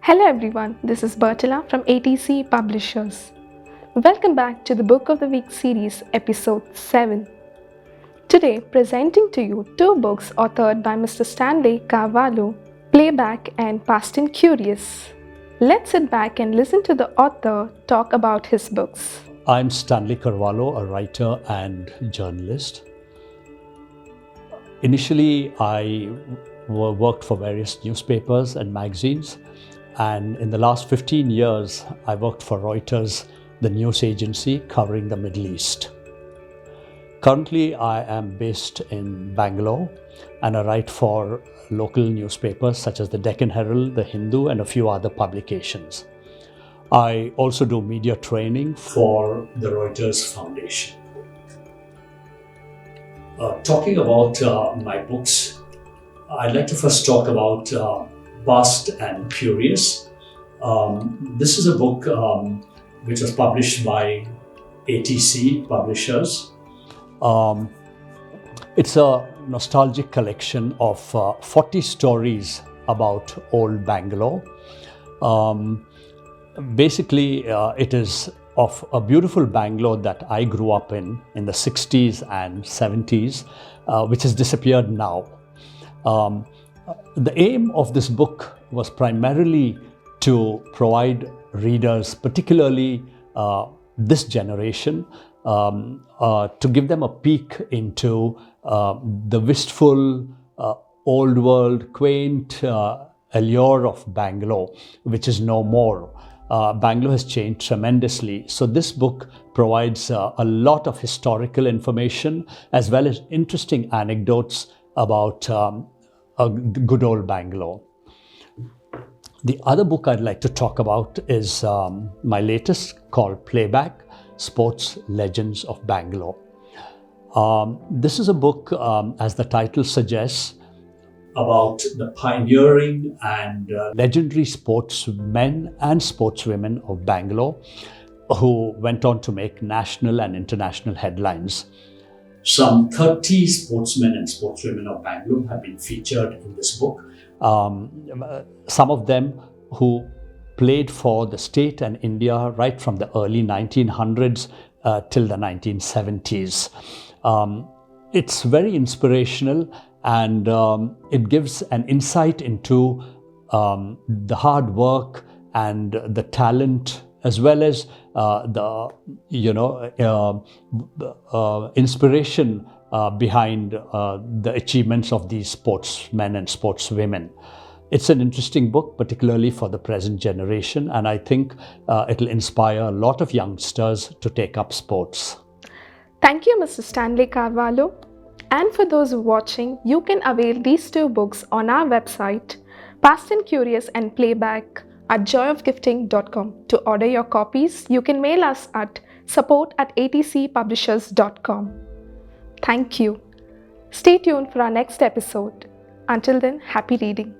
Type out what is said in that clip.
Hello everyone, this is Bertilla from ATC Publishers. Welcome back to the Book of the Week series, episode 7. Today, presenting to you two books authored by Mr. Stanley Carvalho, Playback and Fast and Curious. Let's sit back and listen to the author talk about his books. I'm Stanley Carvalho, a writer and journalist. Initially, I worked for various newspapers and magazines, and in the last 15 years, I worked for Reuters, the news agency covering the Middle East. Currently, I am based in Bangalore, and I write for local newspapers such as the Deccan Herald, the Hindu, and a few other publications. I also do media training for the Reuters Foundation. Talking about my books, I'd like to first talk about Fast and Curious. This is a book which was published by ATC Publishers. It's a nostalgic collection of 40 stories about old Bangalore. Basically, it is of a beautiful Bangalore that I grew up in the 60s and 70s, which has disappeared now. The aim of this book was primarily to provide readers, particularly this generation, to give them a peek into the wistful, old world, quaint allure of Bangalore, which is no more. Bangalore has changed tremendously. So this book provides a lot of historical information as well as interesting anecdotes about a good old Bangalore. The other book I'd like to talk about is my latest, called Playback, Sports Legends of Bangalore. This is a book, as the title suggests, about the pioneering and legendary sportsmen and sportswomen of Bangalore who went on to make national and international headlines. Some 30 sportsmen and sportswomen of Bangalore have been featured in this book. Some of them who played for the state and India right from the early 1900s till the 1970s. It's very inspirational, and it gives an insight into the hard work and the talent, as well as the inspiration behind the achievements of these sportsmen and sportswomen. It's an interesting book, particularly for the present generation, and I think it'll inspire a lot of youngsters to take up sports. Thank you, Mr. Stanley Carvalho. And for those watching, you can avail these two books on our website, Fast and Curious and Playback, at joyofgifting.com. To order your copies, you can mail us at support@atcpublishers.com. Thank you. Stay tuned for our next episode. Until then, happy reading.